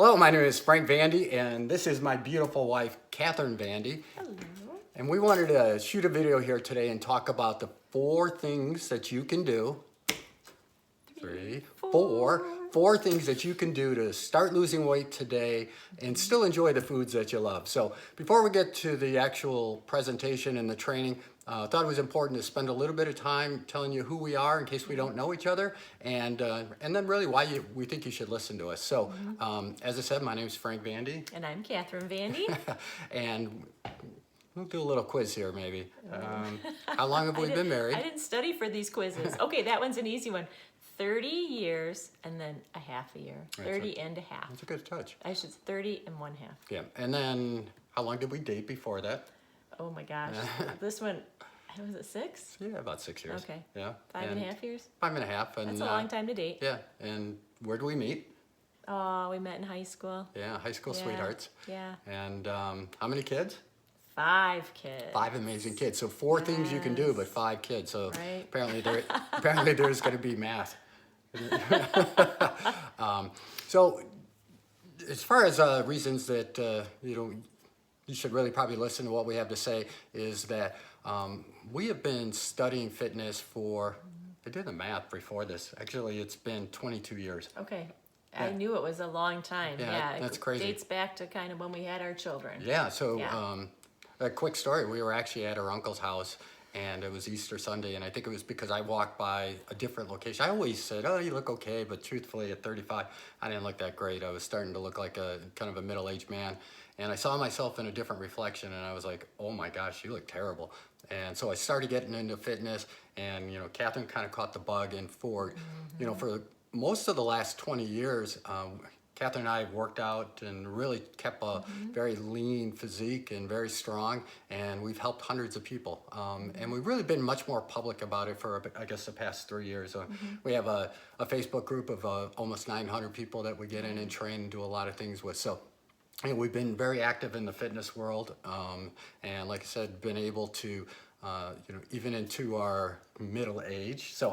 Hello, my name is Frank Vandy, and this is my beautiful wife, Catherine Vandy. Hello. And we wanted to shoot a video here today and talk about the 4 things that you can do. Four things that you can do to start losing weight today and still enjoy the foods that you love. So before we get to the actual presentation and the training, I thought it was important to spend a little bit of time telling you who we are in case we don't know each other, and then really why we think you should listen to us. So as I said, my name is Frank Vandy. And I'm Catherine Vandy. And we'll do a little quiz here maybe. How long have we been married? I didn't study for these quizzes. Okay, that one's an easy one. 30 years and then a half a year. 30 and a half. That's a good touch. I should 30 and 1/2. Yeah, and then how long did we date before that? Oh my gosh. This one, was it 6? Yeah, about 6 years. Okay. Yeah. 5.5 years? 5.5. And, that's a long time to date. Yeah, and where do we meet? Oh, we met in high school. Yeah, high school sweethearts. Yeah. And how many kids? 5 kids. 5 amazing kids. So 4 things you can do, but 5 kids. So right. apparently there's going to be math. So as far as reasons that you should really probably listen to what we have to say is that we have been studying fitness for, I did the math before this, actually it's been 22 years. Okay. Yeah. I knew it was a long time. Yeah, that's crazy. It dates back to kind of when we had our children. Yeah, so a quick story, we were actually at our uncle's house and it was Easter Sunday, and I think it was because I walked by a different location. I always said, oh, you look okay, but truthfully at 35, I didn't look that great. I was starting to look like a kind of a middle-aged man, and I saw myself in a different reflection, and I was like, oh my gosh, you look terrible. And so I started getting into fitness, and Catherine kind of caught the bug, and for most of the last 20 years, Catherine and I worked out and really kept a very lean physique and very strong, and we've helped hundreds of people. And we've really been much more public about it for, I guess, the past 3 years. We have a Facebook group of almost 900 people that we get in and train and do a lot of things with. So we've been very active in the fitness world, and like I said, been able to even into our middle age. So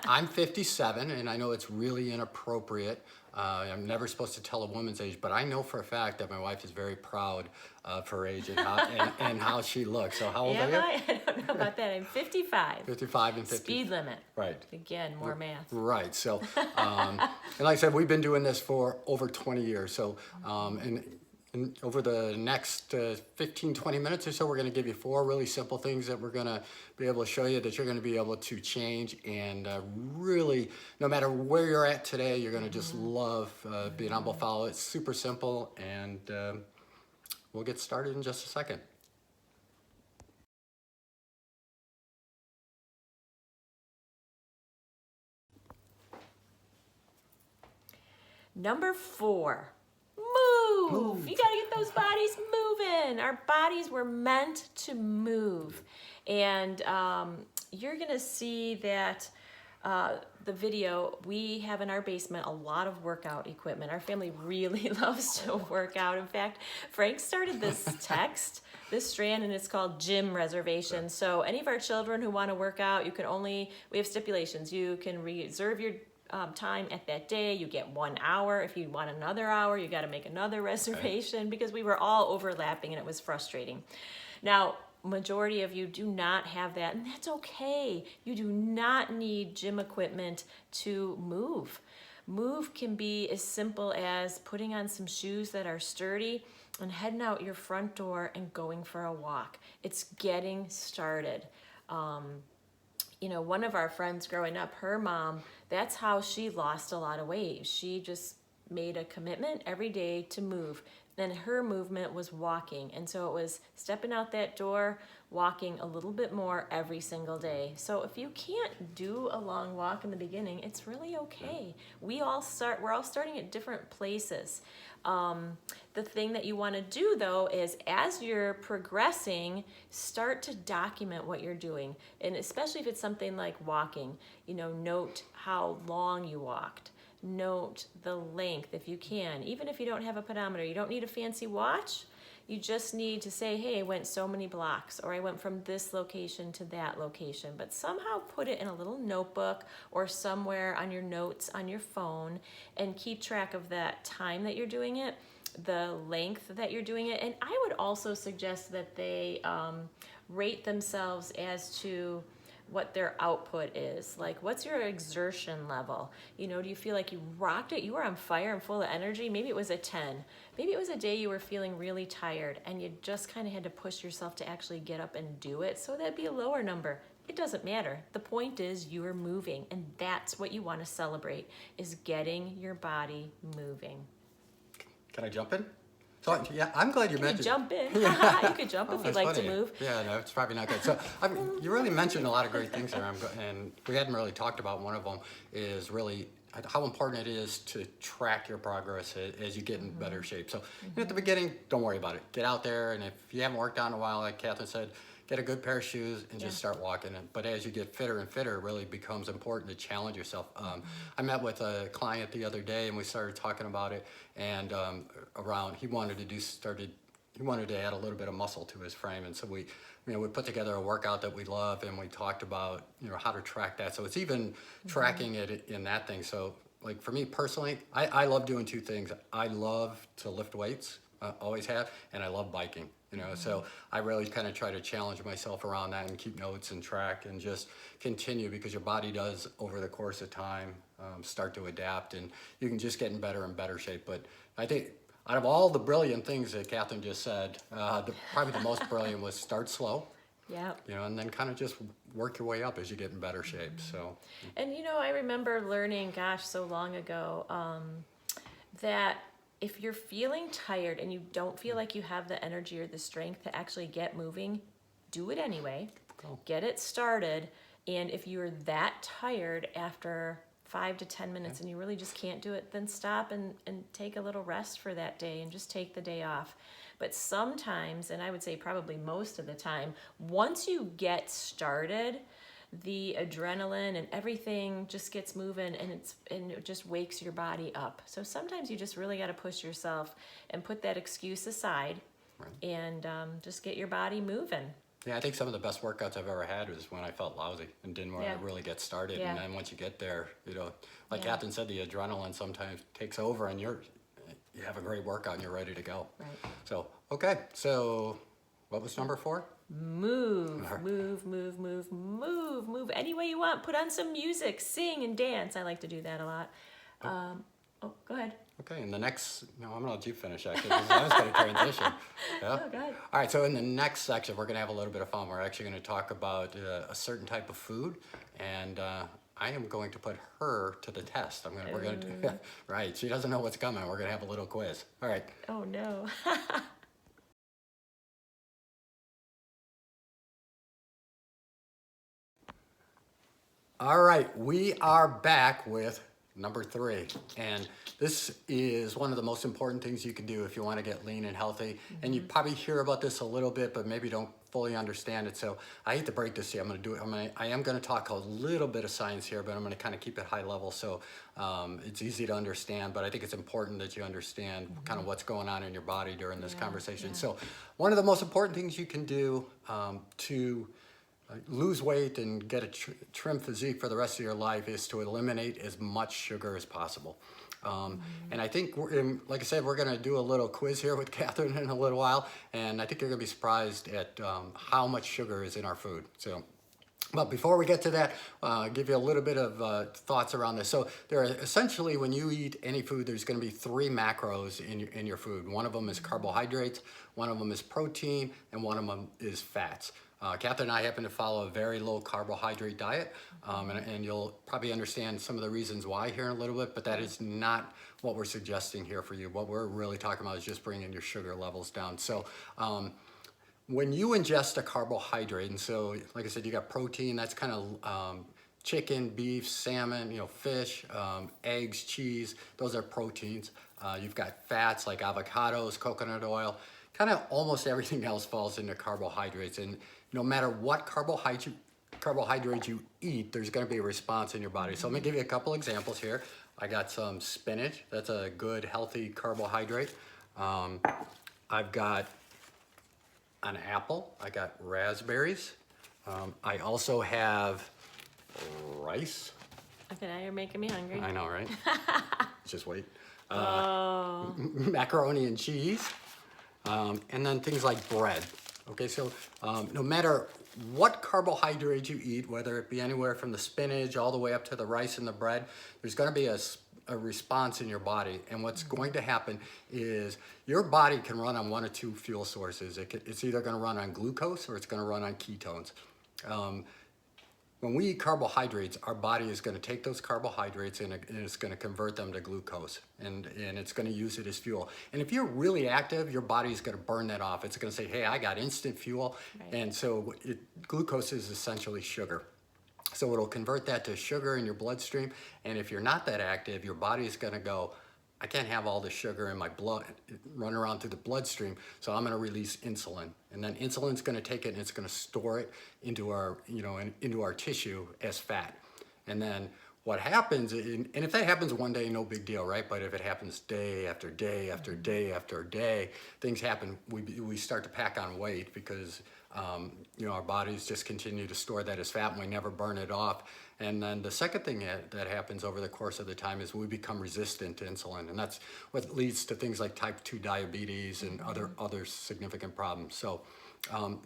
I'm 57, and I know it's really inappropriate. I'm never supposed to tell a woman's age, but I know for a fact that my wife is very proud of her age and how she looks. So how old are you? I don't know about that. I'm 55. 55 and 50. Speed limit. Right. Again, more math. Right. So, and like I said, we've been doing this for over 20 years. So, and over the next 15, 20 minutes or so, we're going to give you 4 really simple things that we're going to be able to show you that you're going to be able to change, and really, no matter where you're at today, you're going to just love being able to follow it. It's super simple, and we'll get started in just a second. Number 4. Move. You gotta get those bodies moving. Our bodies were meant to move. And you're gonna see that the video, we have in our basement a lot of workout equipment. Our family really loves to work out. In fact, Frank started this this strand, and it's called gym reservation. So any of our children who wanna work out, we have stipulations. You can reserve your time at that day. You get 1 hour. If you want another hour, you got to make another reservation, because we were all overlapping and it was frustrating. Now, majority of you do not have that, and that's okay. You do not need gym equipment to move. Move can be as simple as putting on some shoes that are sturdy and heading out your front door and going for a walk. It's getting started. One of our friends growing up, her mom, that's how she lost a lot of weight. She just made a commitment every day to move. Then her movement was walking. And so it was stepping out that door, walking a little bit more every single day. So if you can't do a long walk in the beginning, it's really okay. We're all starting at different places. The thing that you want to do, though, is as you're progressing, start to document what you're doing. And especially if it's something like walking, note how long you walked. Note the length if you can. Even if you don't have a pedometer, you don't need a fancy watch. You just need to say, hey, I went so many blocks, or I went from this location to that location, but somehow put it in a little notebook or somewhere on your notes on your phone and keep track of that time that you're doing it, the length that you're doing it. And I would also suggest that they rate themselves as to what their output is. Like, what's your exertion level? You know, do you feel like you rocked it? You were on fire and full of energy. Maybe it was a 10. Maybe it was a day you were feeling really tired and you just kind of had to push yourself to actually get up and do it. So that'd be a lower number. It doesn't matter. The point is you are moving, and that's what you want to celebrate, is getting your body moving. Can I jump in? So, yeah, I'm glad you mentioned. Jump in. You could jump if you'd like to move. Yeah, no, it's probably not good. So, I mean, you really mentioned a lot of great things there, and we hadn't really talked about one of them is really how important it is to track your progress as you get in better shape. So, at the beginning, don't worry about it. Get out there, and if you haven't worked out in a while, like Catherine said, get a good pair of shoes and just start walking. But as you get fitter and fitter, it really becomes important to challenge yourself. I met with a client the other day and we started talking about it, and he wanted to add a little bit of muscle to his frame. And so we put together a workout that we love, and we talked about, how to track that. So it's even tracking it in that thing. So like for me personally, I love doing two things. I love to lift weights, always have, and I love biking. So I really kind of try to challenge myself around that and keep notes and track and just continue, because your body does over the course of time start to adapt, and you can just get in better and better shape. But I think out of all the brilliant things that Catherine just said, probably the most brilliant was start slow. Yeah. And then kind of just work your way up as you get in better shape. So. And I remember learning, so long ago, that if you're feeling tired and you don't feel like you have the energy or the strength to actually get moving, do it anyway. Cool. Get it started. And if you're that tired after 5 to 10 minutes and you really just can't do it, then stop and take a little rest for that day and just take the day off. But sometimes, and I would say probably most of the time, once you get started, the adrenaline and everything just gets moving, and it just wakes your body up. So sometimes you just really got to push yourself and put that excuse aside, and just get your body moving. Yeah, I think some of the best workouts I've ever had was when I felt lousy and didn't want to really get started. Yeah. And then once you get there, like Catherine said, the adrenaline sometimes takes over, and you have a great workout and you're ready to go. Right. So, okay. So what was number 4? Move, move, move, move, move, move any way you want. Put on some music, sing and dance. I like to do that a lot. Go ahead. Okay, and the next, I'm going to let you finish actually, because I was going to transition. Yeah? Oh, go ahead. All right, so in the next section, we're going to have a little bit of fun. We're actually going to talk about a certain type of food, and I am going to put her to the test. We're going to do, right, she doesn't know what's coming. We're going to have a little quiz. All right. Oh, no. All right, we are back with number 3, and this is one of the most important things you can do if you want to get lean and healthy. And you probably hear about this a little bit, but maybe don't fully understand it. So I hate to break this to you. I am going to talk a little bit of science here, but I'm going to kind of keep it high level so it's easy to understand. But I think it's important that you understand kind of what's going on in your body during this conversation. So one of the most important things you can do to lose weight and get a trim physique for the rest of your life is to eliminate as much sugar as possible. And I think, like I said, we're going to do a little quiz here with Catherine in a little while, and I think you're going to be surprised at how much sugar is in our food. So, but before we get to that, I'll give you a little bit of thoughts around this. So there are essentially, when you eat any food, there's going to be 3 macros in your food. One of them is carbohydrates, one of them is protein, and one of them is fats. Catherine and I happen to follow a very low carbohydrate diet, and you'll probably understand some of the reasons why here in a little bit, but that is not what we're suggesting here for you. What we're really talking about is just bringing your sugar levels down. So when you ingest a carbohydrate, and so like I said, you got protein, that's kind of chicken, beef, salmon, fish, eggs, cheese, those are proteins. You've got fats like avocados, coconut oil, kind of almost everything else falls into carbohydrates. And no matter what carbohydrates you eat, there's going to be a response in your body. So let me give you a couple examples here. I got some spinach. That's a good, healthy carbohydrate. I've got an apple. I got raspberries. I also have rice. Okay, now you're making me hungry. I know, right? Just wait. Oh. Macaroni and cheese, and then things like bread. Okay, so no matter what carbohydrate you eat, whether it be anywhere from the spinach all the way up to the rice and the bread, there's going to be a response in your body. And what's going to happen is your body can run on one or two fuel sources. It's either going to run on glucose or it's going to run on ketones. When we eat carbohydrates, our body is going to take those carbohydrates and it's going to convert them to glucose, and it's going to use it as fuel. And if you're really active, your body is going to burn that off. It's going to say, hey, I got instant fuel. Right. And so glucose is essentially sugar. So it'll convert that to sugar in your bloodstream. And if you're not that active, your body is going to go, I can't have all the sugar in my blood run around through the bloodstream, so I'm going to release insulin. And then insulin's going to take it and it's going to store it into our, into our tissue as fat. And then what happens, and if that happens one day, no big deal, right? But if it happens day after day after day after day, things happen. We start to pack on weight because our bodies just continue to store that as fat and we never burn it off. And then the second thing that happens over the course of the time is we become resistant to insulin, and that's what leads to things like type 2 diabetes and other significant problems. So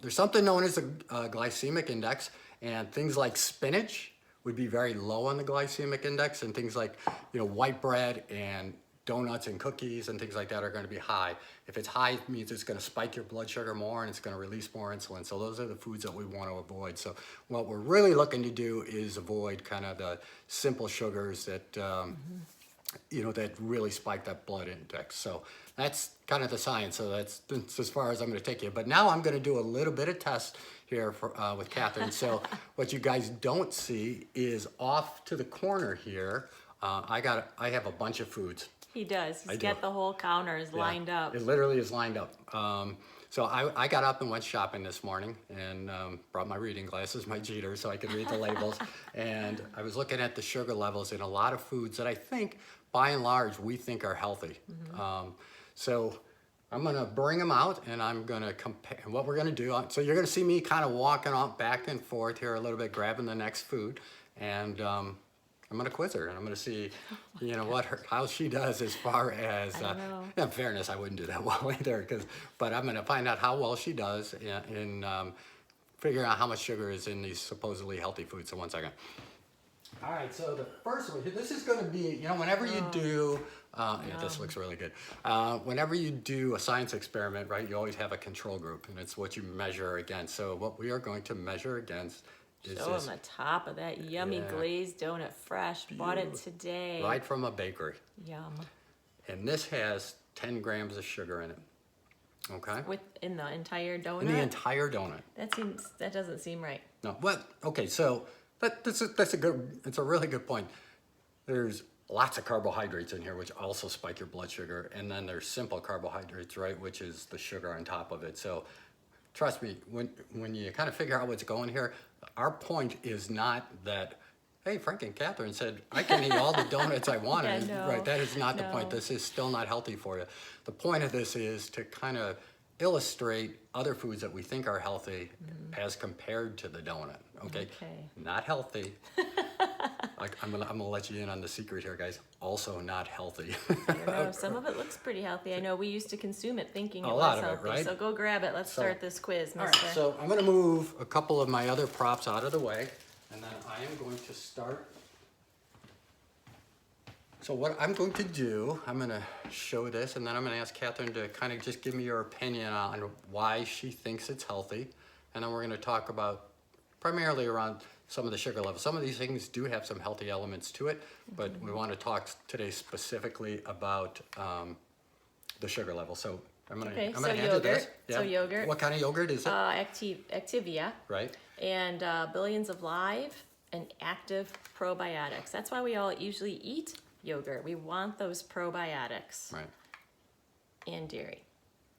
there's something known as a glycemic index, and things like spinach would be very low on the glycemic index, and things like white bread and donuts and cookies and things like that are going to be high. If it's high, it means it's going to spike your blood sugar more and it's going to release more insulin. So those are the foods that we want to avoid. So what we're really looking to do is avoid kind of the simple sugars that that really spike that blood index. So that's kind of the science. So that's as far as I'm going to take you. But now I'm going to do a little bit of test here with Catherine. So what you guys don't see is off to the corner here. I have a bunch of foods. He does. He's got the whole counters lined up. It literally is lined up. So I got up and went shopping this morning and brought my reading glasses, my Jeter, so I could read the labels. And I was looking at the sugar levels in a lot of foods that I think, by and large, we think are healthy. So I'm going to bring them out and I'm going to compare what we're going to do. So you're going to see me kind of walking off back and forth here a little bit, grabbing the next food. And I'm going to quiz her and I'm going to see, how she does as far as, in fairness, I wouldn't do that well either, but I'm going to find out how well she does in figuring out how much sugar is in these supposedly healthy foods. So one second. All right, so the first one, this is going to be, whenever you do, this looks really good. Whenever you do a science experiment, right, you always have a control group and it's what you measure against. So what we are going to measure against Show him the top of that yummy glazed donut, fresh. Bought it today. Right from a bakery. Yum. And this has 10 grams of sugar in it. Okay? In the entire donut? In the entire donut. That doesn't seem right. No. What? Okay, so it's a really good point. There's lots of carbohydrates in here, which also spike your blood sugar, and then there's simple carbohydrates, right, which is the sugar on top of it. So trust me, when you kind of figure out what's going here, our point is not that, hey, Frank and Catherine said, I can eat all the donuts I want. Right, that is not the point. This is still not healthy for you. The point of this is to kind of illustrate other foods that we think are healthy as compared to the donut, okay? Not healthy. I'm gonna let you in on the secret here, guys. Also not healthy. I don't know. Some of it looks pretty healthy. I know we used to consume it thinking it was lot of healthy. it, right? So go grab it. Let's start this quiz, mister. All right, so I'm gonna move a couple of my other props out of the way, and then I am going to start. So what I'm going to do, I'm gonna show this, and then I'm gonna ask Catherine to kind of just give me your opinion on why she thinks it's healthy, and then we're gonna talk about primarily around some of the sugar levels. Some of these things do have some healthy elements to it, but we want to talk today specifically about the sugar level. So I'm gonna hand you this. Yeah. So yogurt. What kind of yogurt is it? Activia. Right. And billions of live and active probiotics. That's why we all usually eat yogurt. We want those probiotics. Right. And dairy.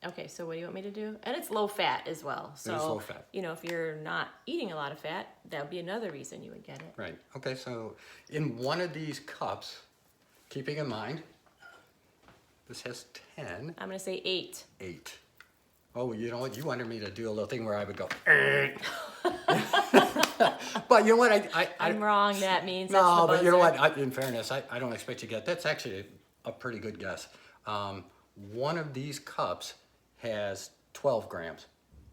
Okay, so what do you want me to do? And it's low fat as well. So, it's low fat. If you're not eating a lot of fat, that would be another reason you would get it. Right. Okay, so in one of these cups, keeping in mind, this has 10. I'm going to say 8. 8. Oh, you know what? You wanted me to do a little thing where I would go. But you know what? I'm wrong. That means no, that's the but you know buzzer. what? In fairness, I don't expect you to get. That's actually a pretty good guess. One of these cups has 12 grams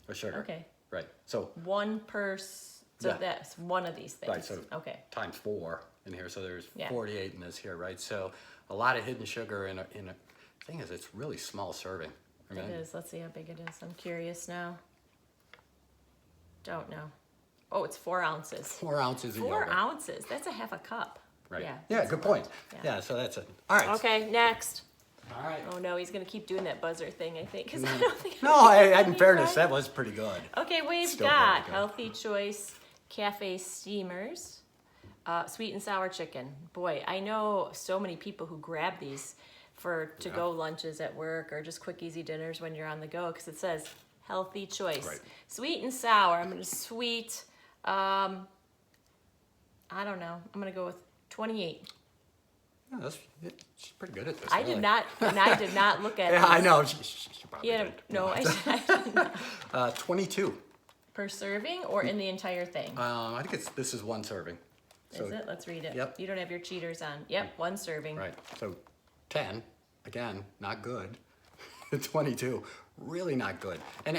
of sugar. Okay. Right. So One per. So Yeah. that's one of these things. right. So okay. times 4 in here. So there's Yeah. 48 in this here. Right. So a lot of hidden sugar in a. Thing is, it's really small serving. I mean, It is. Let's see how big it is. I'm curious now. Don't know. Oh, it's 4 ounces. 4 ounces of 4 yogurt. ounces. That's a half a cup. Right. Yeah. Yeah. that's Good a lot. point. Yeah. So that's it. All right. Okay. Next. All right. Oh no, he's gonna keep doing that buzzer thing. I think because I don't think. No, in fairness, that was pretty good. Okay, we've Still got very good. Healthy Choice Cafe Steamers, sweet and sour chicken. Boy, I know so many people who grab these for to-go lunches at work or just quick, easy dinners when you're on the go because it says Healthy Choice. Right. Sweet and sour. I'm gonna sweet. I don't know. I'm gonna go with 28. Yeah, she's pretty good at this. I really. did not, and I did not look at. Yeah, I these. know. She probably Yeah, did. no, I did not. 22. Per serving or in the entire thing? I think this is one serving. So, Is it? Let's read it. Yep. You don't have your cheaters on. Yep, one serving. Right. So 10, again, not good. 22, really not good. And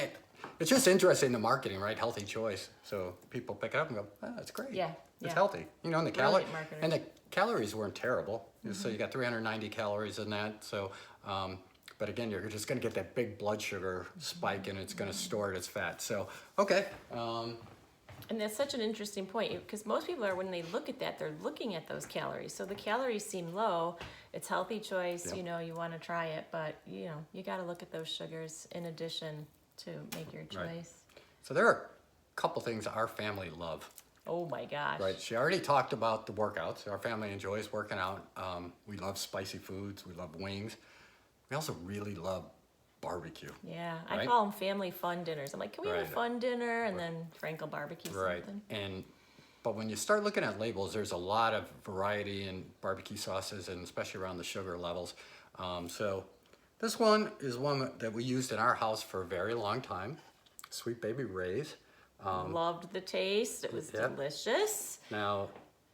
it's just interesting, the marketing, right? Healthy choice. So people pick it up and go, oh, that's great. Yeah, It's yeah. healthy. You know, and Brilliant marketers. and the calories weren't terrible. So you got 390 calories in that. So, but again, you're just going to get that big blood sugar spike and it's going to store it as fat. So, okay. And that's such an interesting point because most people are, when they look at that, they're looking at those calories. So the calories seem low. It's healthy choice. Yep. You know, you want to try it, but you know, you got to look at those sugars in addition to make your choice. Right. So there are a couple things our family love. Oh my gosh. Right. She already talked about the workouts. Our family enjoys working out. We love spicy foods. We love wings. We also really love barbecue. Yeah, I Right? call them family fun dinners. I'm like, can we have a Right. fun dinner? And then Frank will barbecue Right. something. But when you start looking at labels, there's a lot of variety in barbecue sauces, and especially around the sugar levels. So this one is one that we used in our house for a very long time. Sweet Baby Ray's. Loved the taste. It was Yep. delicious. Now,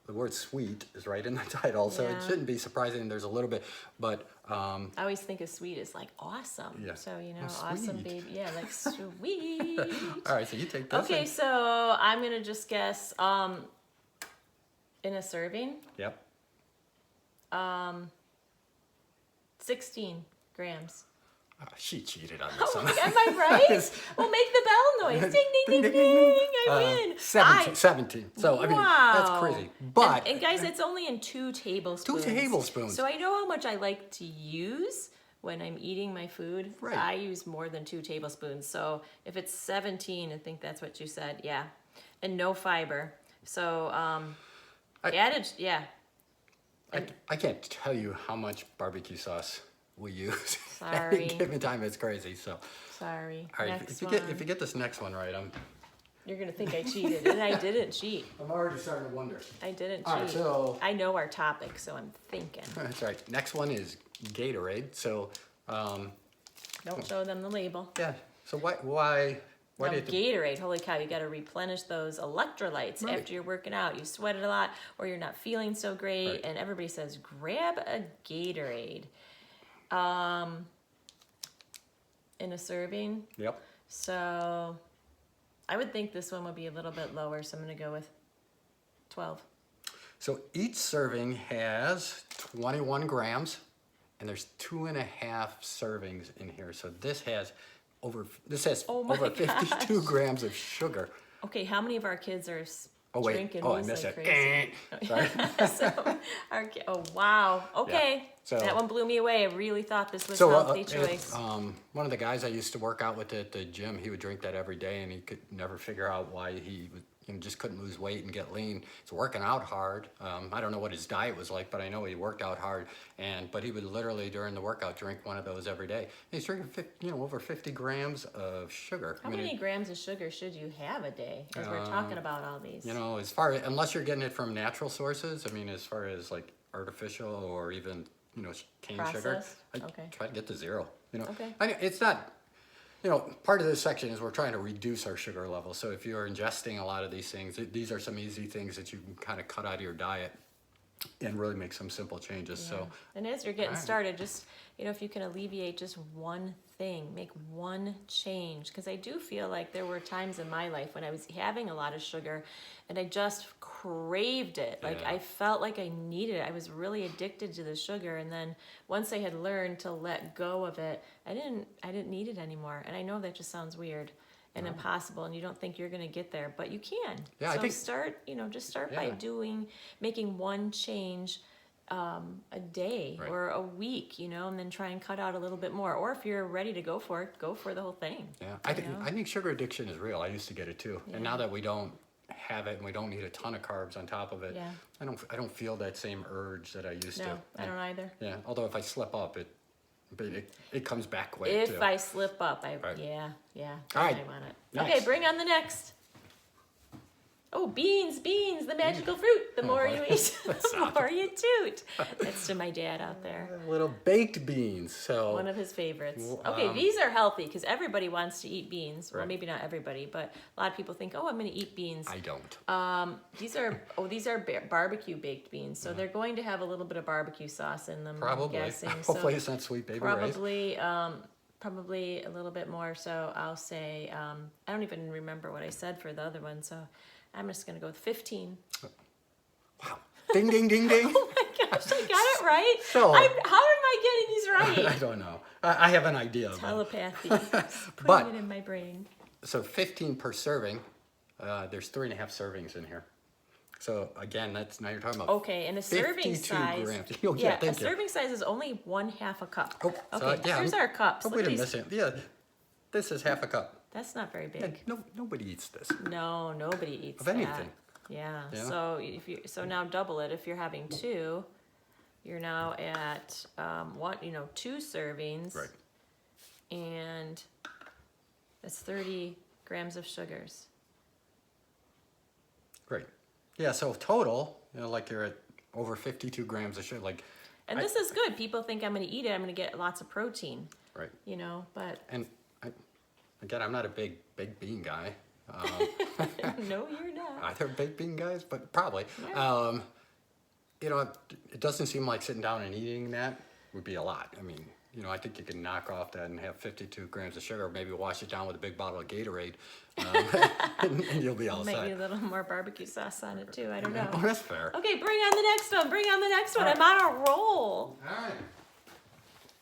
the word sweet is right in the title, so it Yeah. shouldn't be surprising. There's a little bit, but I always think of sweet as like awesome. Yeah. So, you know, Oh, awesome sweet. baby. Yeah, like sweet. all right, so you take this. Okay, and- so I'm going to just guess in a serving, Yep. 16 grams. She cheated on this Oh, one. am I right? Well, make the bell noise. Ding, ding, ding, ding. I win. 17. So, I mean, that's Wow. crazy. But, And guys, it's only in 2 tablespoons. 2 tablespoons. So I know how much I like to use when I'm eating my food. Right. I use more than 2 tablespoons. So if it's 17, I think that's what you said. Yeah. And no fiber. So added, yeah. I can't tell you how much barbecue sauce we use. At Sorry. any given time, it's crazy. So, Sorry. all right, Next if you one. get this next one right, You're going to think I cheated. And I didn't cheat. I'm already starting to wonder. I didn't All right, cheat. so I know our topic, so I'm thinking. that's right. Next one is Gatorade. So, Don't show them the label. yeah. So why Now, do you think? Gatorade, holy cow, you got to replenish those electrolytes Right. after you're working out. You sweated a lot or you're not feeling so great. Right. And everybody says, grab a Gatorade. In a serving. Yep. So I would think this one would be a little bit lower. So I'm going to go with 12. So each serving has 21 grams, and there's 2.5 servings in here. So this has over Oh my 52 grams of sugar. Okay, how many of our kids are Oh wait, drinking I these missed like it. crazy? Sorry. So, oh wow. Okay, So- that one blew me away. I really thought this was So healthy choice. one of the guys I used to work out with at the gym, he would drink that every day, and he could never figure out why he would, just couldn't lose weight and get lean. He's working out hard. I don't know what his diet was like, but I know he worked out hard. But he would literally during the workout drink one of those every day. And he's drinking over 50 grams of sugar. How many grams of sugar should you have a day? As we're talking about all these. As unless you're getting it from natural sources. I mean, as far as like artificial or even cane sugar, Processed? I Okay. try to get to 0. Okay. It's not. you know, part of this section is we're trying to reduce our sugar level. So if you're ingesting a lot of these things, these are some easy things that you can kind of cut out of your diet and really make some simple changes. Yeah. So, and as you're getting Alright. started, just, you know, if you can alleviate just one thing, make one change. Because I do feel like there were times in my life when I was having a lot of sugar and I just craved it. Like Yeah. I felt like I needed it. I was really addicted to the sugar. And then once I had learned to let go of it, I didn't need it anymore. And I know that just sounds weird and impossible, and you don't think you're going to get there, but you can. Yeah, so I think- start, you know, just start by Yeah. making one change a day Right. or a week, you know, and then try and cut out a little bit more. Or if you're ready to go for it, go for the whole thing. yeah, you know? I think sugar addiction is real. I used to get it too. Yeah. And now that we don't have it and we don't need a ton of carbs on top of it, Yeah. I don't feel that same urge that I used to. No, I don't either. Yeah, although if I slip up, it comes back quick If too. I slip up, Right. yeah, All right. I want it. Nice. Okay, bring on the next. Oh, beans, the magical fruit. The more you boy. eat, the more you toot. That's to my dad out there. Little baked beans. So One of his favorites. Well, Okay, these are healthy because everybody wants to eat beans. Well, Right. maybe not everybody, but a lot of people think, oh, I'm going to eat beans. I don't. These are barbecue baked beans, so they're going to have a little bit of barbecue sauce in them. I'm Probably. guessing. Hopefully it's not Sweet Baby Ray's. Probably a little bit more. So I'll say I don't even remember what I said for the other one, so I'm just gonna go with 15. Wow. Ding, ding, ding, ding. Oh my gosh, I got it right. So- how am I getting these right? I don't know. I have an idea. But, Telepathy. Just putting But- it in my brain. so 15 per serving. There's 3.5 servings in here. So again, now you're talking about. Okay, and a serving 52 size. grams. Oh, yeah, a thank you. serving size is only 1/2 a cup. Oh, so, Okay, yeah, here's our cups. Oh, Look wait at a these. minute. Yeah, this is half a cup. That's not very big. And nobody eats this. No, nobody eats Of that. anything. Yeah. Yeah. So now double it. If you're having 2, you're now at 2 servings. Right. And that's 30 grams of sugars. Great. Yeah, so total, like you're at over 52 grams of sugar. Like, And this is good. People think I'm going to eat it. I'm going to get lots of protein. right. But And again, I'm not a big baked bean guy. no, you're not. Either baked bean guys, but probably. Yeah. It doesn't seem like sitting down and eating that would be a lot. I mean, I think you can knock off that and have 52 grams of sugar, maybe wash it down with a big bottle of Gatorade, and you'll be all Maybe a set. little more barbecue sauce on it too. I don't know. Oh, that's fair. Okay, bring on the next one. Bring on the next one. All I'm on a roll. All right.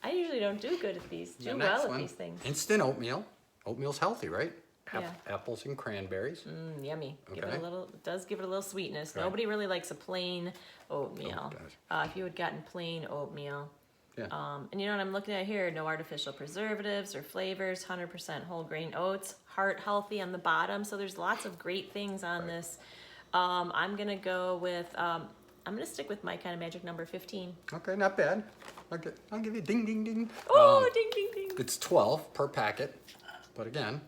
I usually don't do good at these. The Do next well at one, these things. instant oatmeal. Oatmeal's healthy, right? Yeah. Apples and cranberries. Yummy. Give it Okay. a little. It does give it a little sweetness. Right. Nobody really likes a plain oatmeal. Oh, gosh. If you had gotten plain oatmeal. Yeah. And you know what I'm looking at here? No artificial preservatives or flavors. 100% whole grain oats. Heart healthy on the bottom. So there's lots of great things on Right. this. I'm gonna go with. I'm gonna stick with my kind of magic number 15. Okay, not bad. Okay, I'll give you ding, ding, ding. Oh, ding, ding, ding. It's 12 per packet, but again,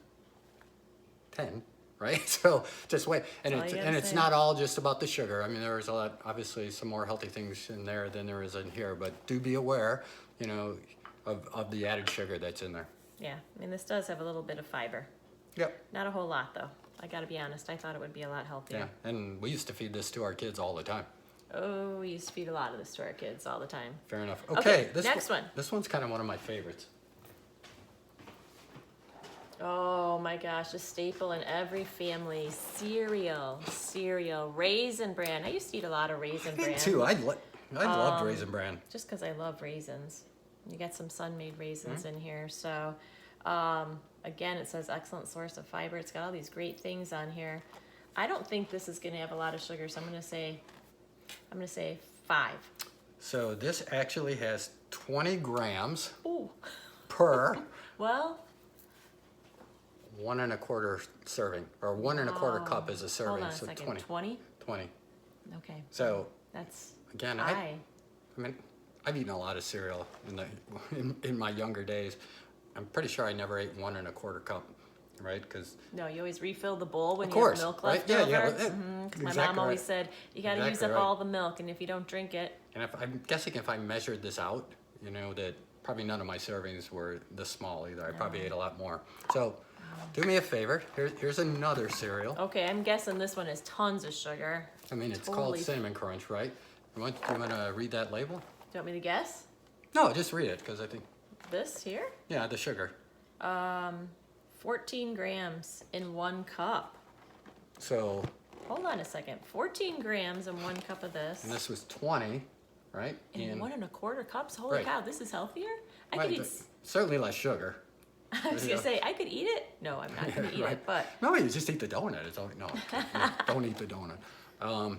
10, right? So just wait, and That's all you gotta it's say. not all just about the sugar. I mean, there's a lot, obviously, some more healthy things in there than there is in here. But do be aware, of the added sugar that's in there. Yeah, I mean this does have a little bit of fiber. Yep. Not a whole lot though. I gotta be honest. I thought it would be a lot healthier. Yeah, and we used to feed this to our kids all the time. Oh, we used to feed a lot of this to our kids all the time. Fair enough. Okay, this next one. This one's kind of one of my favorites. Oh my gosh, a staple in every family. Cereal. Raisin Bran. I used to eat a lot of Raisin Me Bran. too. I loved Raisin Bran. Just because I love raisins. You got some sun-made raisins Mm-hmm. in here. So, again, it says excellent source of fiber. It's got all these great things on here. I don't think this is going to have a lot of sugar, so I'm going to say 5. So this actually has 20 grams Ooh. per Well, 1 1/4 serving, or 1 1/4 cup is a serving. hold on a So second. 20. 20? 20. Okay. So That's again, high. I mean, I've eaten a lot of cereal in my younger days. I'm pretty sure I never ate 1 1/4 cup, right? Because No, you always refill the bowl when Of you have course, milk right? left Yeah, over. yeah, Because my exactly mom always right. said, you got to use Exactly up right. all the milk, and if you don't drink it, I'm guessing if I measured this out, that probably none of my servings were this small either. I probably ate a lot more. So do me a favor. Here's another cereal. Okay, I'm guessing this one has tons of sugar. I mean, it's called Cinnamon Crunch, right? You want to read that label? Do you want me to guess? No, just read it, because I think... This here? Yeah, the sugar. 14 grams in 1 cup. So... Hold on a second. 14 grams in 1 cup of this. And this was 20, right? In 1 1/4 cups? Holy cow, this is healthier? I could eat... Certainly less sugar. I was going to say, I could eat it? No, I'm not going to eat it, but... No, you just eat the donut. It's all, no, don't eat the donut.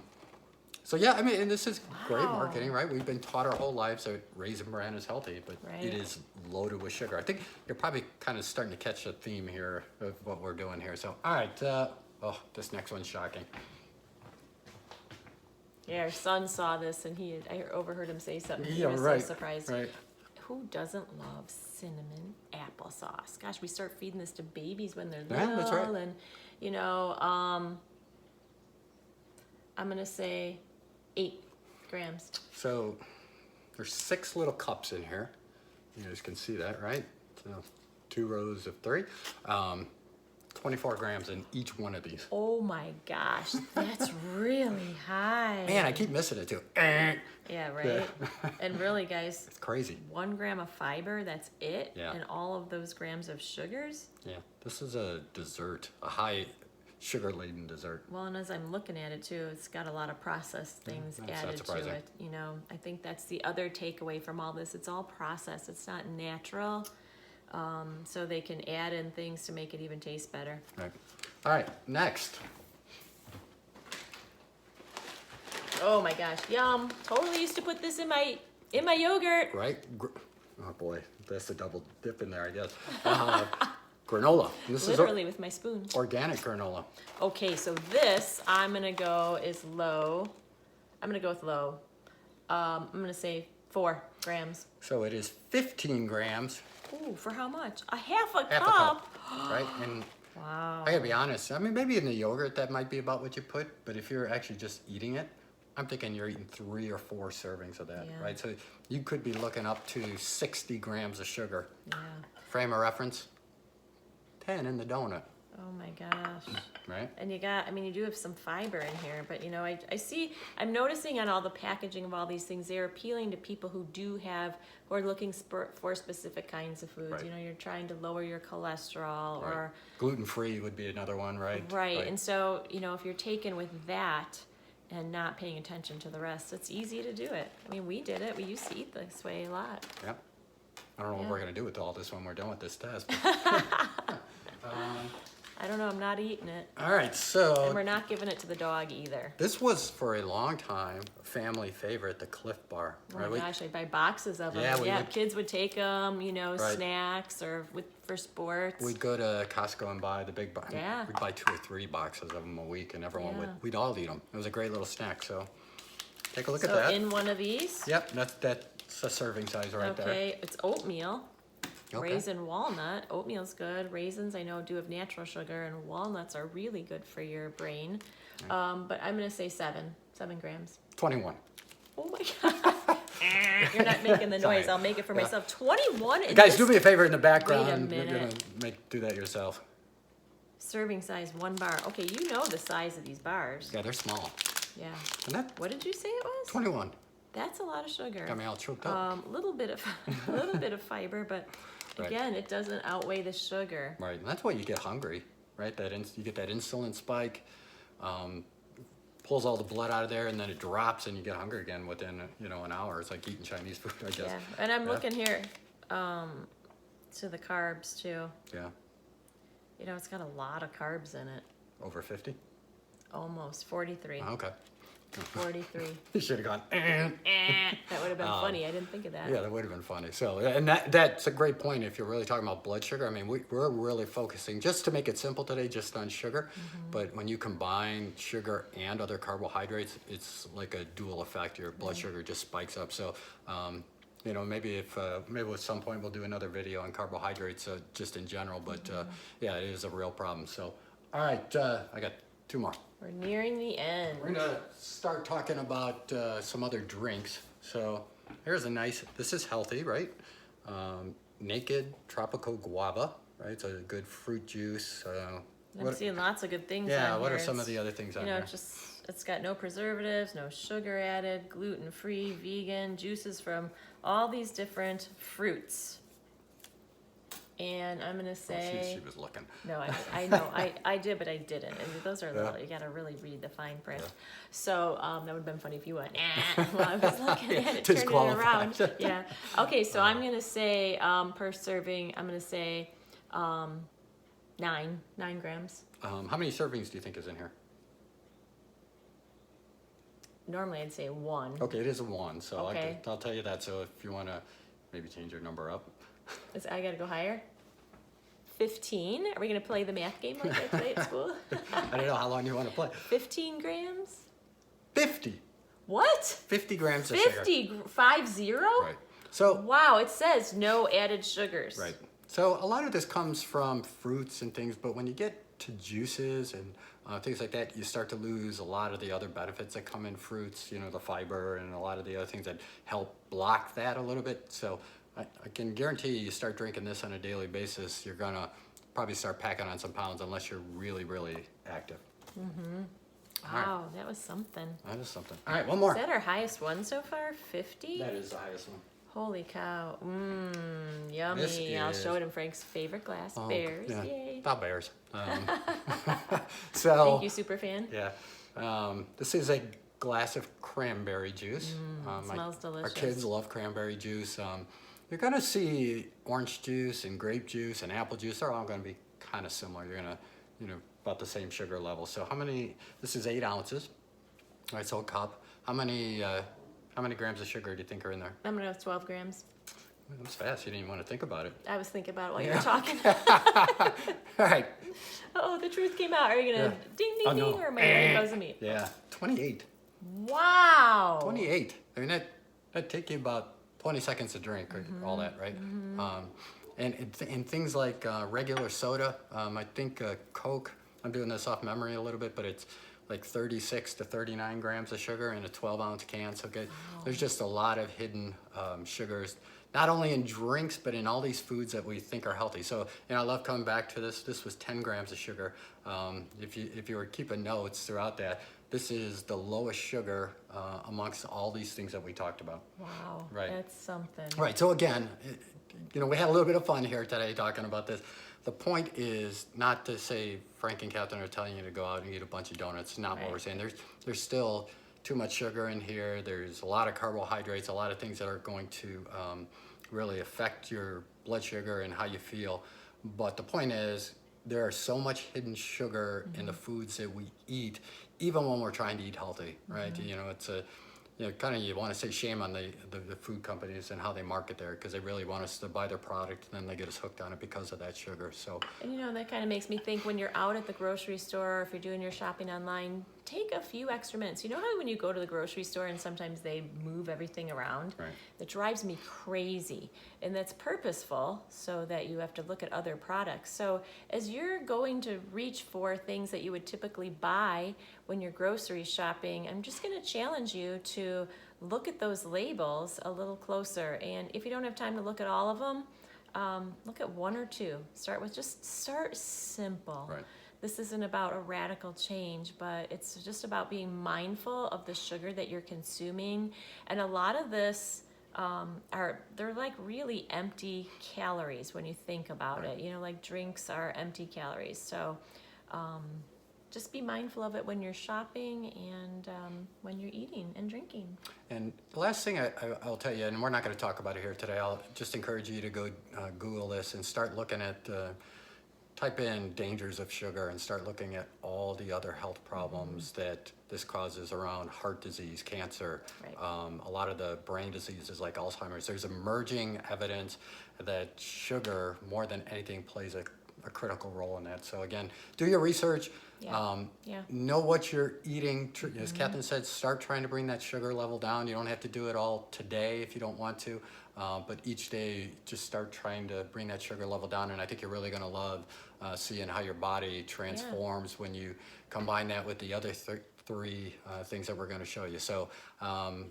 So yeah, I mean, and this is great marketing, right? We've been taught our whole lives that Raisin Bran is healthy, but it is loaded with sugar. I think you're probably kind of starting to catch a theme here of what we're doing here. So, all right, oh, this next one's shocking. Yeah, our son saw this and I overheard him say something. He was right, so surprised. Right. Who doesn't love cinnamon applesauce? Gosh, we start feeding this to babies when they're Yeah, little, that's right. and you know, I'm gonna say 8 grams. So there's 6 little cups in here. You guys can see that, right? So 2 rows of 3. 24 grams in each one of these. Oh my gosh, that's really high. Man, I keep missing it too. Yeah, right. Yeah. And really, guys, It's crazy. 1 gram of fiber, that's it? Yeah. And all of those grams of sugars? Yeah, this is a dessert, a high sugar-laden dessert. Well, and as I'm looking at it too, it's got a lot of processed things that's not added to surprising. it. You know, I think that's the other takeaway from all this. It's all processed. It's not natural. So they can add in things to make it even taste better. Right. All right, next. Oh my gosh, yum! Totally used to put this in my yogurt. Right? Oh boy, that's a double dip in there, I guess. Granola. This Literally with my spoon. is organic granola. Okay, so this I'm gonna go is low. I'm gonna go with low. I'm gonna say 4 grams. So it is 15 grams. Ooh, for how much? Half a Half a cup. cup, right? And Wow. I gotta be honest, I mean, maybe in the yogurt that might be about what you put, but if you're actually just eating it, I'm thinking you're eating 3 or 4 servings of that, Yeah. right? So you could be looking up to 60 grams of sugar. Yeah. Frame of reference, 10 in the donut, Oh my gosh. right? And you do have some fiber in here, but you know, I'm noticing on all the packaging of all these things, they're appealing to people who are looking for specific kinds of foods. Right. You know, you're trying to lower your cholesterol Right. or, Gluten-free would be another one, right? right. And so, you know, if you're taken with that and not paying attention to the rest, it's easy to do it. I mean, we did it. We used to eat this way a lot. Yep. I don't know what Yeah. we're gonna do with all this when we're done with this test. I don't know. I'm not eating it. All right, And so we're not giving it to the dog either. this was for a long time a family favorite, the Cliff Bar. Oh Right? my gosh, I'd buy boxes of them. Yeah, we Yeah, would- kids would take them, you know, Right. snacks or for sports. We'd go to Costco and buy the big box. Yeah. We'd buy 2 or 3 boxes of them a week, and everyone Yeah. we'd all eat them. It was a great little snack. So take a look at So that. in one of these, Yep, that's a serving size right there. okay, it's oatmeal, Okay. raisin walnut. Oatmeal's good. Raisins I know do have natural sugar, and walnuts are really good for your brain. But I'm gonna say 7 grams. 21. Oh my god! You're not making the noise. Sorry. I'll make it for Yeah. myself. 21. In Guys, this do me a favor in the background. Wait a You're gonna minute. do that yourself. serving size, 1 bar. Okay, you know the size of these bars. Yeah, they're small. Yeah. And that What did you say it was? 21. That's a lot of sugar. Got me all choked up. Little bit of fiber, but Right. again, it doesn't outweigh the sugar. Right, and that's why you get hungry, right? You get that insulin spike, pulls all the blood out of there, and then it drops, and you get hungry again within an hour. It's like eating Chinese food, I guess. Yeah, and I'm Yeah. looking here to the carbs too. Yeah, You know, it's got a lot of carbs in it. over 50. Almost 43. Okay, 43. you should have gone. That would have been funny. I didn't think of that. Yeah, that would have been funny. So, and that's a great point if you're really talking about blood sugar. I mean, we're really focusing, just to make it simple today, just on sugar. But when you combine sugar and other carbohydrates, it's like a dual effect. Your blood sugar just spikes up. So, maybe at some point we'll do another video on carbohydrates, just in general. But yeah, it is a real problem. So, all right, I got 2 more. We're nearing the end. We're gonna start talking about some other drinks. So here's this is healthy, right? Naked Tropical Guava, right? It's a good fruit juice. I'm seeing lots of good things Yeah, on what here. are some of It's, the other things on you know, here? it's got no preservatives, no sugar added, gluten-free, vegan, juices from all these different fruits. And I'm gonna say, She was looking. no, I know, I did, but I didn't. And those are Yeah. little, you gotta really read the fine print. Yeah. So, that would've been funny if you went, while I was looking at it, turning it Disqualified. around. Yeah. Okay, so I'm gonna say, per serving, I'm gonna say, 9 grams. How many servings do you think is in here? Normally I'd say 1. Okay, it is a 1, so Okay. I'll tell you that. So if you want to maybe change your number up. I gotta go higher. 15. Are we gonna play the math game like I play at school? I don't know how long you want to play. 15 grams? 50. What? 50 grams of sugar. 50? 50? Right. So, Wow, it says no added sugars. right. So a lot of this comes from fruits and things, but when you get to juices and things like that, you start to lose a lot of the other benefits that come in fruits, you know, the fiber and a lot of the other things that help block that a little bit. So I can guarantee you start drinking this on a daily basis, you're gonna probably start packing on some pounds unless you're really, really active. Wow, that was something. That is something. All right, one more. Is that our highest one so far? 50? That is the highest one. Holy cow. Yummy. This I'll is- show it in Frank's favorite glass. Oh, Bears. yeah. Yay. Not bears. So, Thank you, super fan. yeah. This is a glass of cranberry juice. Smells Our delicious. kids love cranberry juice. You're gonna see orange juice and grape juice and apple juice. They're all gonna be kind of similar. You're gonna, you know, about the same sugar level. So this is 8 ounces. All right, so a cup. How many grams of sugar do you think are in there? I'm gonna go 12 grams. That was fast. You didn't even want to think about it. I was thinking about it while you were talking. All right. Oh, the truth came out. Are you gonna Yeah. ding, ding, Oh, ding, no. or am I gonna close the meat? Yeah, 28. Wow. 28. I mean, that'd take you about 20 seconds to drink, or all that, right? And things like regular soda, I think Coke, I'm doing this off memory a little bit, but it's like 36 to 39 grams of sugar in a 12-ounce can. So there's just a lot of hidden sugars, not only in drinks, but in all these foods that we think are healthy. So, you know, I love coming back to this. This was 10 grams of sugar. If you were keeping notes throughout that, this is the lowest sugar amongst all these things that we talked about. Wow. Right. That's something. Right, so again, you know, we had a little bit of fun here today talking about this. The point is not to say Frank and Catherine are telling you to go out and eat a bunch of donuts. Not what Right. we're saying. There's still too much sugar in here. There's a lot of carbohydrates, a lot of things that are going to really affect your blood sugar and how you feel. But the point is, there are so much hidden sugar in the foods that we eat, even when we're trying to eat healthy, right? You know, it's a, you know, kind of, you want to say shame on the food companies and how they market there, because they really want us to buy their product and then they get us hooked on it because of that sugar. So, And you know, that kind of makes me think when you're out at the grocery store, or if you're doing your shopping online, take a few extra minutes. You know how when you go to the grocery store and sometimes they move everything around? right. That drives me crazy. And that's purposeful so that you have to look at other products. So as you're going to reach for things that you would typically buy when you're grocery shopping, I'm just going to challenge you to look at those labels a little closer. And if you don't have time to look at all of them, look at 1 or 2. Start simple. Right. This isn't about a radical change, but it's just about being mindful of the sugar that you're consuming. And a lot of this they're like really empty calories when you think about it. You know, like drinks are empty calories. So just be mindful of it when you're shopping and when you're eating and drinking. And the last thing I'll tell you, and we're not going to talk about it here today, I'll just encourage you to go Google this and start looking at, type in dangers of sugar and start looking at all the other health problems that this causes around heart disease, cancer, Right. a lot of the brain diseases like Alzheimer's. There's emerging evidence that sugar, more than anything, plays a critical role in that. So again, do your research. Yeah. Yeah. Know what you're eating. As Catherine said, start trying to bring that sugar level down. You don't have to do it all today if you don't want to, but each day just start trying to bring that sugar level down. And I think you're really going to love seeing how your body transforms when you combine that with the other three things that we're going to show you. So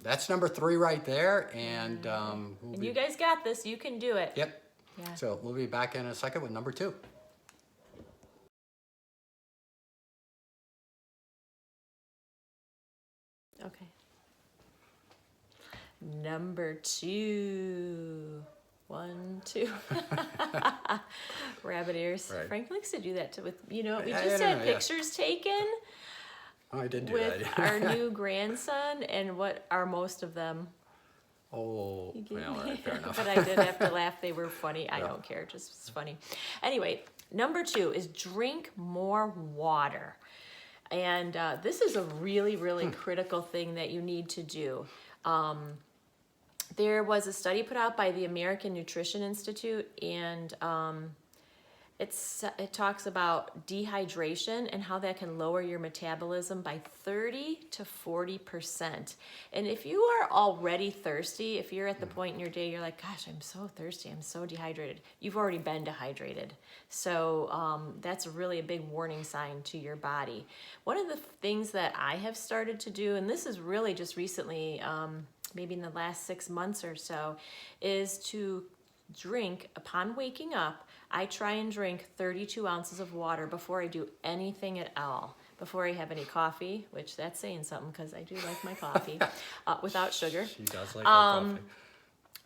that's number 3 right there. And And you guys got this. You can do it. Yep. Yeah. So we'll be back in a second with number 2. Okay. Number 2. 1, 2. Rabbit ears. Right. Frank likes to do that too with, we Yeah, just had pictures taken Oh, I did do with that. our new grandson, and what are most of them? Oh, well, all right, fair enough. But I did have to laugh. They were funny. I Yeah. don't care. Just it's funny. Anyway, number 2 is drink more water. And this is a really, really critical thing that you need to do. There was a study put out by the American Nutrition Institute, and it talks about dehydration and how that can lower your metabolism by 30 to 40%. And if you are already thirsty, if you're at the point in your day you're like, gosh, I'm so thirsty, I'm so dehydrated, you've already been dehydrated. So that's really a big warning sign to your body. One of the things that I have started to do, and this is really just recently, maybe in the last 6 months or so, is to drink upon waking up. I try and drink 32 ounces of water before I do anything at all. Before I have any coffee, which that's saying something because I do like my coffee without sugar. She does like coffee.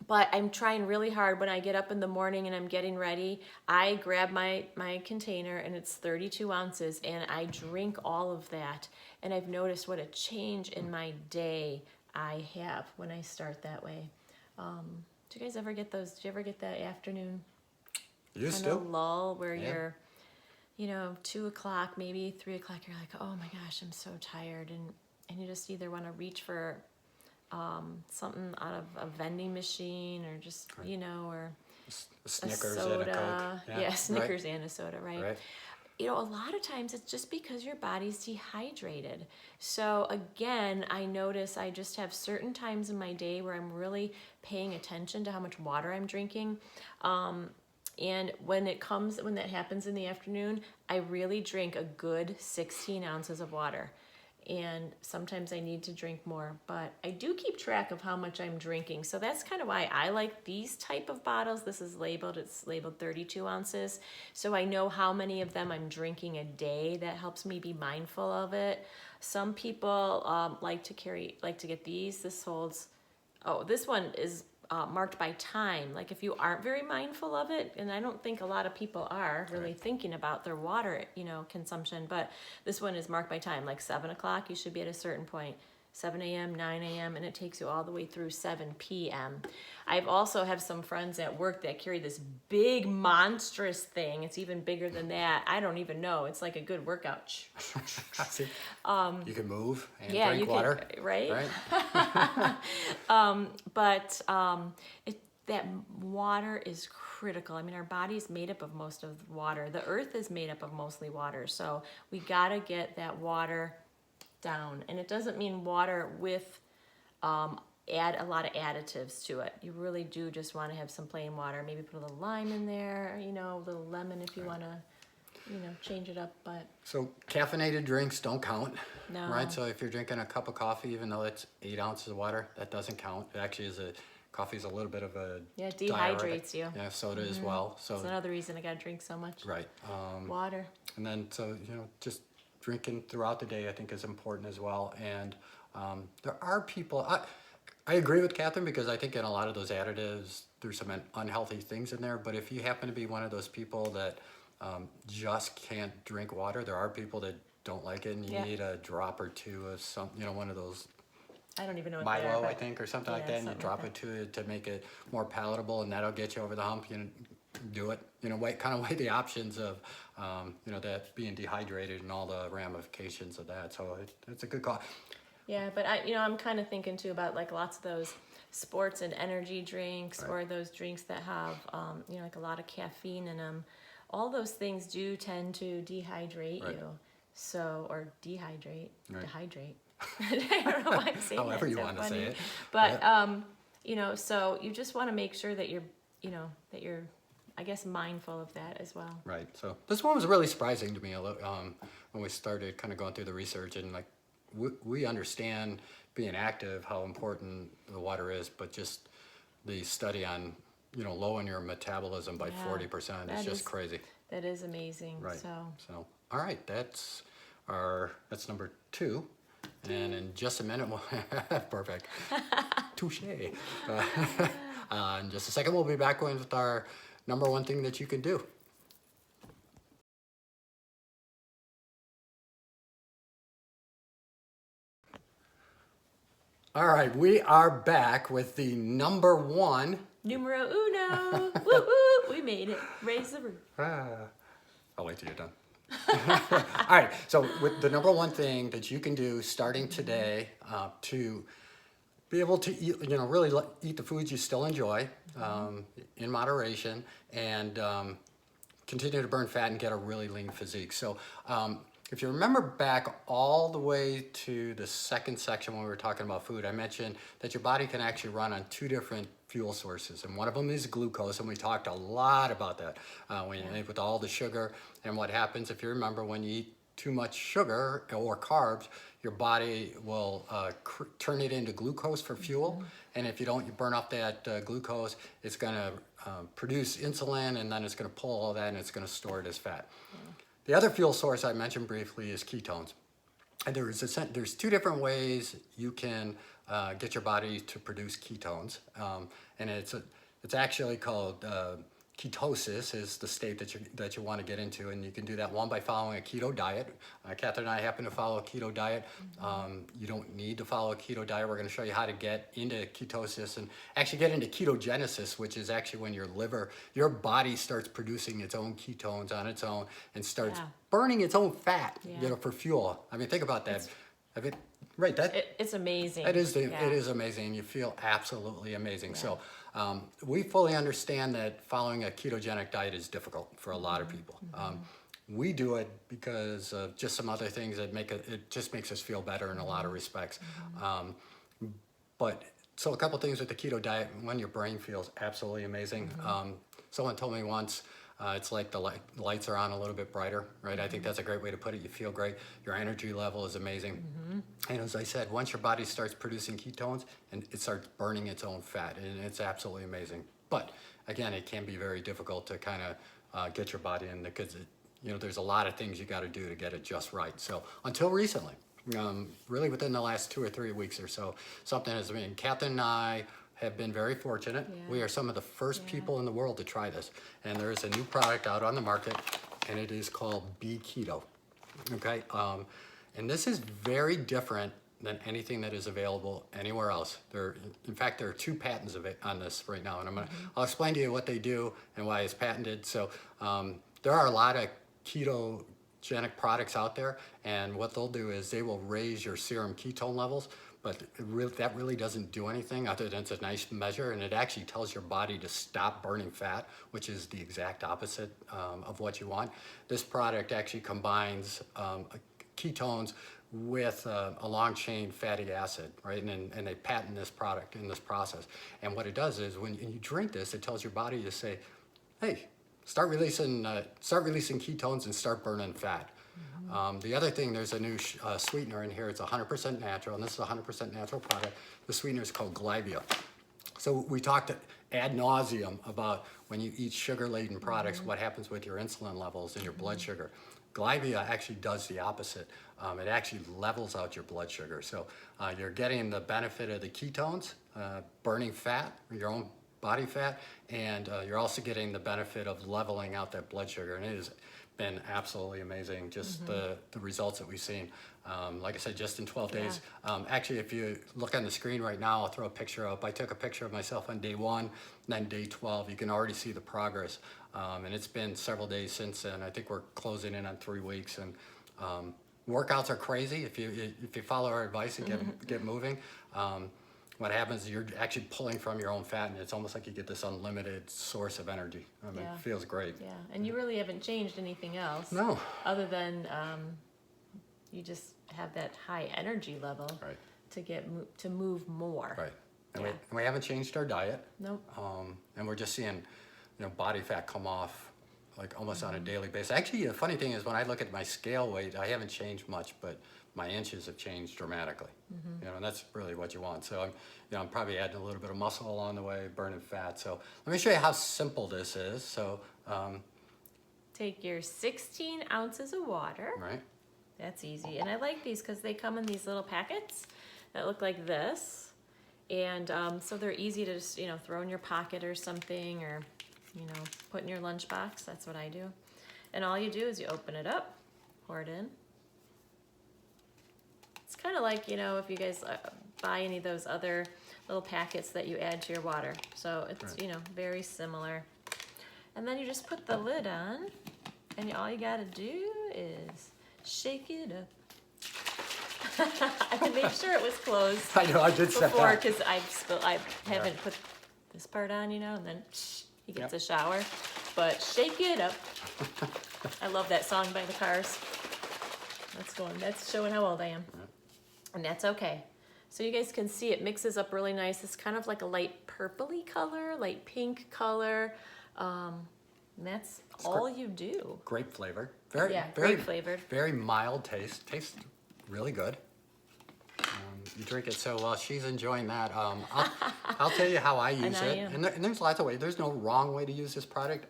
But I'm trying really hard when I get up in the morning and I'm getting ready. I grab my container and it's 32 ounces and I drink all of that. And I've noticed what a change in my day I have when I start that way. Do you guys ever get those? Did you ever get that afternoon Used kind to. of lull where Yeah. you're, 2 o'clock, maybe 3 o'clock, you're like, oh my gosh, I'm so tired. And you just either want to reach for something out of a vending machine or just, or A Snickers a soda. and a Coke. Yeah, Snickers and a soda, right? Right. A lot of times it's just because your body's dehydrated. So again, I notice I just have certain times in my day where I'm really paying attention to how much water I'm drinking. And when that happens in the afternoon, I really drink a good 16 ounces of water. And sometimes I need to drink more, but I do keep track of how much I'm drinking. So that's kind of why I like these type of bottles. It's labeled 32 ounces. So I know how many of them I'm drinking a day. That helps me be mindful of it. Some people like to get these. This one is marked by time. Like if you aren't very mindful of it, and I don't think a lot of people are really thinking about their water, consumption, but this one is marked by time. Like 7 o'clock, you should be at a certain point. 7 a.m., 9 a.m., and it takes you all the way through 7 p.m. I've also have some friends at work that carry this big monstrous thing. It's even bigger than that. I don't even know. It's like a good workout. You can move and Yeah, drink you water. can, right? That water is critical. I mean, our body is made up of most of water. The earth is made up of mostly water. So we got to get that water down. And it doesn't mean water with add a lot of additives to it. You really do just want to have some plain water. Maybe put a little lime in there, a little lemon if you want to, change it up. But So caffeinated drinks don't count, No. right? So if you're drinking a cup of coffee, even though it's 8 ounces of water, that doesn't count. It actually coffee is a little bit of a yeah, it diuretic. dehydrates you. Yeah, soda as well. So That's another reason I got to drink so much right. water. And then just drinking throughout the day I think is important as well. And there are people, I agree with Catherine because I think in a lot of those additives there's some unhealthy things in there, but if you happen to be one of those people that just can't drink water, there are people that don't like it and you need a drop or two of some, one of those I don't even know what they are, Milo, I but think, or something like that, and you something drop like it to make it more palatable, and that'll get you over the hump. Do it. Weigh the options of, that being dehydrated and all the ramifications of that. So it's a good call. Yeah, but I'm kind of thinking too about like lots of those sports and energy drinks or those drinks that have, like a lot of caffeine in them. All those things do tend to dehydrate you. So, or dehydrate. I don't know why I'm saying that. However you so want to funny. say it. But, so you just want to make sure that you're, I guess, mindful of that as well. Right. So this one was really surprising to me when we started kind of going through the research and like we understand being active, how important the water is, but just the study on, lowering your metabolism by Yeah, 40% is just crazy. That is amazing. Right. So So, all right, that's number 2. And in just a minute, perfect. Touche. In just a second, we'll be back with our number 1 thing that you can do. All right, we are back with the number 1. Numero uno. Woo woo. We made it. Raise the roof. I'll wait till you're done. All right, so with the number 1 thing that you can do starting today to be able to eat, really eat the foods you still enjoy in moderation, and continue to burn fat and get a really lean physique. So if you remember back all the way to the second section when we were talking about food, I mentioned that your body can actually run on 2 different fuel sources, and one of them is glucose, and we talked a lot about that with all the sugar. And what happens, if you remember, when you eat too much sugar or carbs, your body will turn it into glucose for fuel. And if you don't, you burn off that glucose, it's going to produce insulin, and then it's going to pull all that and it's going to store it as fat. The other fuel source I mentioned briefly is ketones. And there's 2 different ways you can get your body to produce ketones. And it's actually called ketosis is the state that you want to get into, and you can do that one by following a keto diet. Catherine and I happen to follow a keto diet. You don't need to follow a keto diet. We're going to show you how to get into ketosis and actually get into ketogenesis, which is actually when your body starts producing its own ketones on its own and starts burning its own fat, for fuel. I mean, think about that. Right, It's amazing. It is amazing. You feel absolutely amazing. So we fully understand that following a ketogenic diet is difficult for a lot of people. We do it because of just some other things that it just makes us feel better in a lot of respects. So a couple things with the keto diet. One, your brain feels absolutely amazing. Someone told me once, it's like the lights are on a little bit brighter, right? I think that's a great way to put it. You feel great. Your energy level is amazing. And as I said, once your body starts producing ketones, and it starts burning its own fat, and it's absolutely amazing. But again, it can be very difficult to kind of get your body in, because there's a lot of things you got to do to get it just right. So until recently, really within the last 2 or 3 weeks or so, something has been. Catherine and I have been very fortunate. We are some of the first people in the world to try this. And there is a new product out on the market, and it is called Be Keto. Okay? And this is very different than anything that is available anywhere else. In fact, there are 2 patents on this right now, and I'll explain to you what they do and why it's patented. So there are a lot of ketogenic products out there, and what they'll do is they will raise your serum ketone levels, but that really doesn't do anything other than it's a nice measure, and it actually tells your body to stop burning fat, which is the exact opposite of what you want. This product actually combines ketones with a long-chain fatty acid, right? And they patent this product in this process. And what it does is when you drink this, it tells your body to say, hey, start releasing ketones and start burning fat. The other thing, there's a new sweetener in here. It's 100% natural, and this is a 100% natural product. The sweetener is called Glivia. So we talked ad nauseum about when you eat sugar-laden products, what happens with your insulin levels and your blood sugar. Glivia actually does the opposite. It actually levels out your blood sugar. So you're getting the benefit of the ketones, burning fat, your own body fat, and you're also getting the benefit of leveling out that blood sugar. And it has been absolutely amazing, just the results that we've seen. Like I said, just in 12 days. Actually, if you look on the screen right now, I'll throw a picture up. I took a picture of myself on day 1, then day 12. You can already see the progress. And it's been several days since then. I think we're closing in on 3 weeks. And workouts are crazy if you follow our advice and get moving. What happens is you're actually pulling from your own fat, and it's almost like you get this unlimited source of energy. I mean, it feels great. Yeah, and you really haven't changed anything else. No. Other than you just have that high energy level to move more. Right. And we haven't changed our diet. Nope. And we're just seeing, body fat come off like almost on a daily basis. Actually, the funny thing is when I look at my scale weight, I haven't changed much, but my inches have changed dramatically. You know, and that's really what you want. So I'm probably adding a little bit of muscle along the way, burning fat. So let me show you how simple this is. So, Take your 16 ounces of water. right. That's easy. And I like these because they come in these little packets that look like this. And so they're easy to just, throw in your pocket or something, or, put in your lunchbox. That's what I do. And all you do is you open it up, pour it in. It's kind of like, if you guys buy any of those other little packets that you add to your water. So it's, Right. Very similar. And then you just put the lid on, and all you gotta do is shake it up. I can make sure it was closed I know, I did set before, that. because I haven't put this part on, and then he gets a shower. But shake it up. I love that song by the Cars. That's showing how old I am. And that's okay. So you guys can see it mixes up really nice. It's kind of like a light purpley color, light pink color. And that's all you do. Grape flavor. Very grape flavored. Very mild taste. Tastes really good. You drink it so while she's enjoying that. I'll tell you how I use I it. am. And there's lots of ways. There's no wrong way to use this product.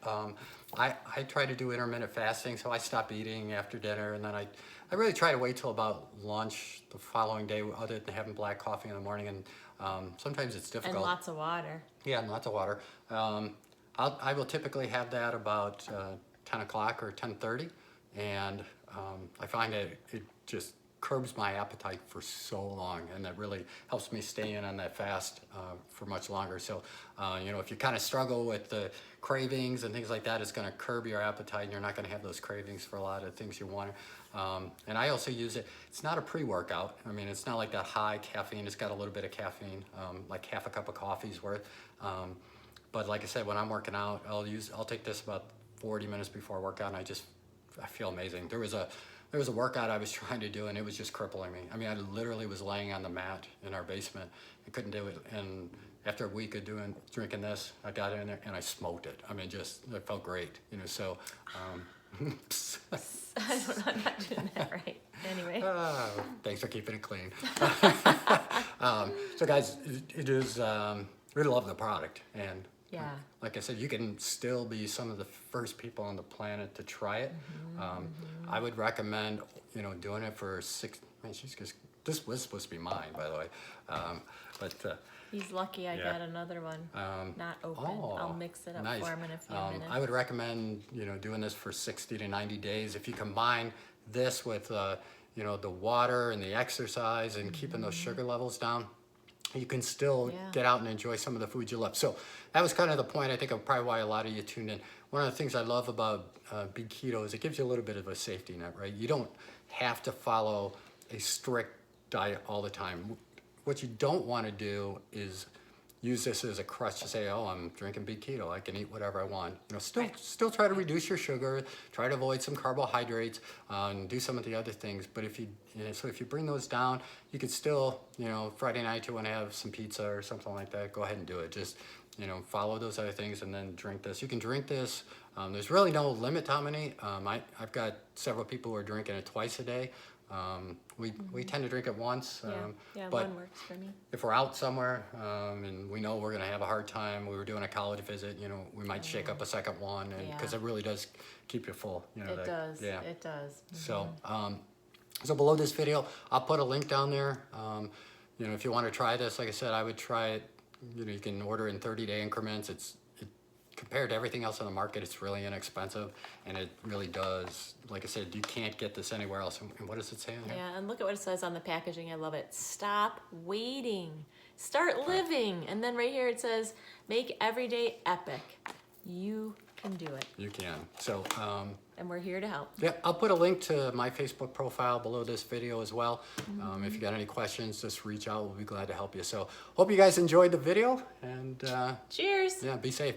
I try to do intermittent fasting, so I stop eating after dinner, and then I really try to wait till about lunch the following day, other than having black coffee in the morning. And sometimes it's difficult. And lots of water. Yeah, and lots of water. I will typically have that about 10 o'clock or 10:30, and I find that it just curbs my appetite for so long, and that really helps me stay in on that fast for much longer. So, if you kind of struggle with the cravings and things like that, it's going to curb your appetite, and you're not going to have those cravings for a lot of things you want. And I also use it. It's not a pre-workout. I mean, it's not like that high caffeine. It's got a little bit of caffeine, like half a cup of coffee's worth. But like I said, when I'm working out, I'll take this about 40 minutes before workout, and I feel amazing. There was a workout I was trying to do, and it was just crippling me. I mean, I literally was laying on the mat in our basement. I couldn't do it. And after a week of drinking this, I got in there and I smoked it. I mean, it felt great, so. I don't know, I'm not doing that right. Anyway. Thanks for keeping it clean. So guys, it is, really love the product. And Yeah. like I said, you can still be some of the first people on the planet to try it. I would recommend, doing it for this was supposed to be mine, by the way. He's lucky I got another one not open. I'll mix it up nice. for him in a few minutes. I would recommend, doing this for 60 to 90 days. If you combine this with, the water and the exercise and keeping those sugar levels down, you can still get out and enjoy some of the foods you love. So that was kind of the point, I think, of probably why a lot of you tuned in. One of the things I love about Big Keto is it gives you a little bit of a safety net, right? You don't have to follow a strict diet all the time. What you don't want to do is use this as a crutch to say, oh, I'm drinking Big Keto, I can eat whatever I want. Still try to reduce your sugar, try to avoid some carbohydrates, and do some of the other things. But if you bring those down, you could still, Friday night you want to have some pizza or something like that, go ahead and do it. Just, follow those other things and then drink this. You can drink this. There's really no limit to how many. I've got several people who are drinking it twice a day. We tend to drink it once, but one works for me. if we're out somewhere and we know we're going to have a hard time, we were doing a college visit, we might shake up a second one, and because it really does keep you full. It does. Yeah. It does. So, so below this video, I'll put a link down there. If you want to try this, like I said, I would try it. You can order in 30-day increments. Compared to everything else on the market, it's really inexpensive, and it really does. Like I said, you can't get this anywhere else. And what does it say on here? Yeah, and look at what it says on the packaging. I love it. Stop waiting. Start living. And then right here it says, make every day epic. You can do it. You can. So, and we're here to help. yeah, I'll put a link to my Facebook profile below this video as well. If you got any questions, just reach out. We'll be glad to help you. So, hope you guys enjoyed the video, and Cheers. yeah, be safe.